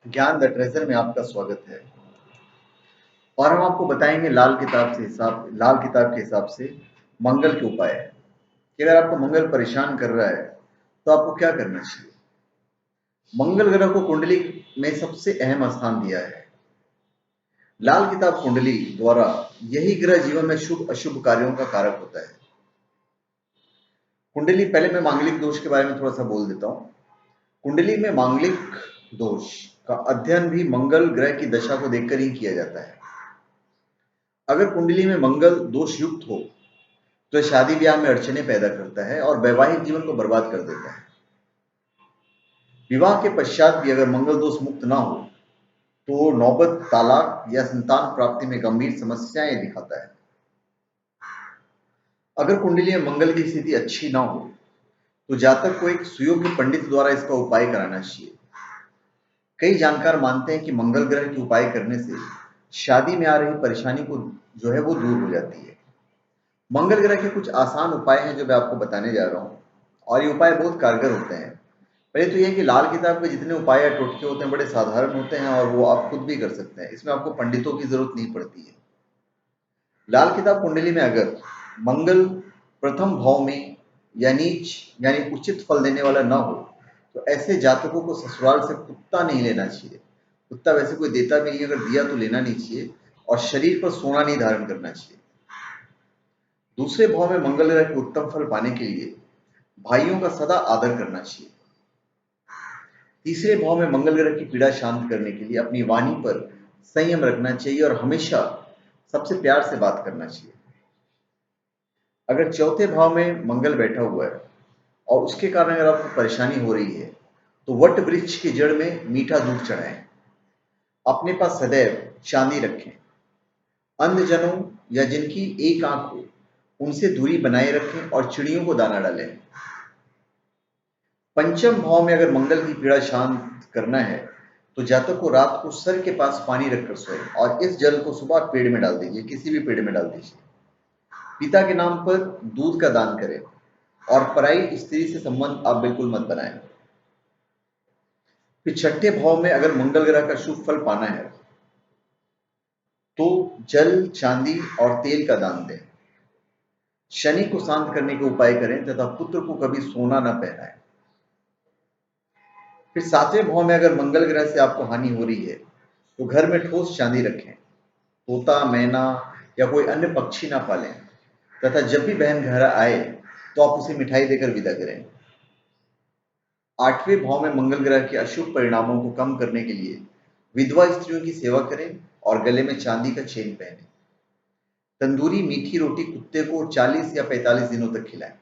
ज्ञान the treasure में आपका स्वागत है। और हम आपको बताएंगे लाल किताब के हिसाब से मंगल के उपाय कि अगर आपको मंगल परेशान कर रहा है तो आपको क्या करना चाहिए। मंगल ग्रह को कुंडली में सबसे अहम स्थान दिया है। लाल किताब कुंडली द्वारा यही ग्रह जीवन में शुभ अशुभ कार्यों का कारक होता है। कुंडली, पहले मैं मांगलिक दोष के बारे में थोड़ा सा बोल देता हूँ। कुंडली में मांगलिक दोष का अध्ययन भी मंगल ग्रह की दशा को देखकर ही किया जाता है। अगर कुंडली में मंगल दोष युक्त हो तो शादी ब्याह में अड़चने पैदा करता है और वैवाहिक जीवन को बर्बाद कर देता है। विवाह के पश्चात भी अगर मंगल दोष मुक्त ना हो तो नौबत तालाक या संतान प्राप्ति में गंभीर समस्याएं दिखाता है। अगर कुंडली में मंगल की स्थिति अच्छी ना हो तो जातक को एक सुयोग्य पंडित द्वारा इसका उपाय कराना चाहिए। कई जानकार मानते हैं कि मंगल ग्रह के उपाय करने से शादी में आ रही परेशानी को वो दूर हो जाती है। मंगल ग्रह के कुछ आसान उपाय हैं जो मैं आपको बताने जा रहा हूँ और ये उपाय बहुत कारगर होते हैं। पहले तो ये है कि लाल किताब के जितने उपाय या टोटके होते हैं बड़े साधारण होते हैं और वो आप खुद भी कर सकते हैं। इसमें आपको पंडितों की जरूरत नहीं पड़ती है। लाल किताब कुंडली में अगर मंगल प्रथम भाव में या नीच यानी उचित फल देने वाला ना हो तो ऐसे जातकों को ससुराल से कुत्ता नहीं लेना चाहिए। कुत्ता वैसे कोई देता भी नहीं, अगर दिया तो लेना नहीं चाहिए। और शरीर पर सोना नहीं धारण करना चाहिए। दूसरे भाव में मंगल ग्रह के उत्तम फल पाने के लिए भाइयों का सदा आदर करना चाहिए। तीसरे भाव में मंगल ग्रह की पीड़ा शांत करने के लिए अपनी वाणी पर संयम रखना चाहिए और हमेशा सबसे प्यार से बात करना चाहिए। अगर चौथे भाव में मंगल बैठा हुआ है और उसके कारण अगर आपको परेशानी हो रही है तो वट वृक्ष की जड़ में मीठा दूध चढ़ाएं। अपने पास सदैव चांदी रखें। अंधजनों या जिनकी एक आंख हो उनसे दूरी बनाए रखें और चिड़ियों को दाना डालें। पंचम भाव में अगर मंगल की पीड़ा शांत करना है तो जातक को रात को सर के पास पानी रखकर सोए और इस जल को सुबह पेड़ में डाल दीजिए, किसी भी पेड़ में डाल दीजिए। पिता के नाम पर दूध का दान करें और पराई स्त्री से संबंध आप बिल्कुल मत बनाएं। फिर छठे भाव में अगर मंगल ग्रह का शुभ फल पाना है तो जल, चांदी और तेल का दान दें। शनि को शांत करने के उपाय करें तथा पुत्र को कभी सोना न पहनाएं। फिर सातवें भाव में अगर मंगल ग्रह से आपको हानि हो रही है तो घर में ठोस चांदी रखें। तोता, मैना या कोई अन्य पक्षी ना पालें तथा जब भी बहन घर आए तो आप उसे मिठाई देकर विदा करें। आठवें भाव में मंगल ग्रह के अशुभ परिणामों को कम करने के लिए विधवा स्त्रियों की सेवा करें और गले में चांदी का चेन पहने। तंदूरी मीठी रोटी कुत्ते को 40 या 45 दिनों तक खिलाएं।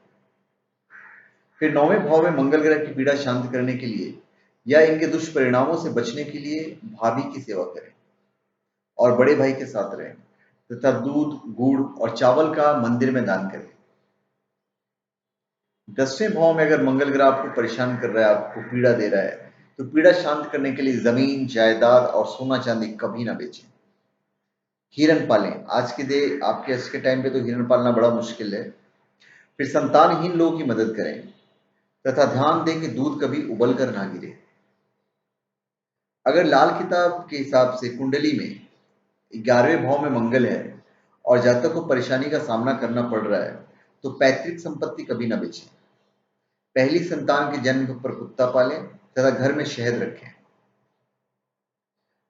फिर नौवें भाव में मंगल ग्रह की पीड़ा शांत करने के लिए या इनके दुष्परिणामों से बचने के लिए भाभी की सेवा करें और बड़े भाई के साथ रहें तथा दूध, गुड़ और चावल का मंदिर में दान करें। 10वें भाव में अगर मंगल ग्रह आपको परेशान कर रहा है, आपको पीड़ा दे रहा है, तो पीड़ा शांत करने के लिए जमीन, जायदाद और सोना चांदी कभी ना बेचें। हिरन पालें। आज के टाइम पे तो हिरन पालना बड़ा मुश्किल है। फिर संतानहीन लोगों की मदद करें तथा ध्यान दें कि दूध कभी उबल कर ना गिरे। अगर लाल किताब के हिसाब से कुंडली में 11वें भाव में मंगल है और जातक को परेशानी का सामना करना पड़ रहा है तो पैतृक संपत्ति कभी ना बेचें। पहली संतान के जन्म पर कुत्ता पालें तथा घर में शहद रखें।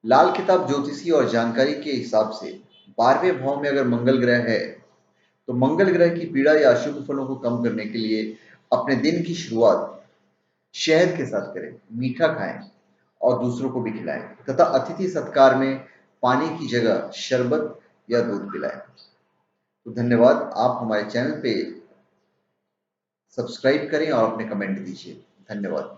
लाल किताब ज्योतिषी और जानकारी के हिसाब से 12वें भाव में अगर मंगल ग्रह है तो मंगल ग्रह की पीड़ा या अशुभ फलों को कम करने के लिए अपने दिन की शुरुआत शहद के साथ करें, मीठा खाएं और दूसरों को भी खिलाएं तथा अतिथि सत्कार में पानी की जगह शरबत या दूध पिलाएं। तो धन्यवाद। आप हमारे चैनल पे सब्सक्राइब करें और अपने कमेंट दीजिए। धन्यवाद।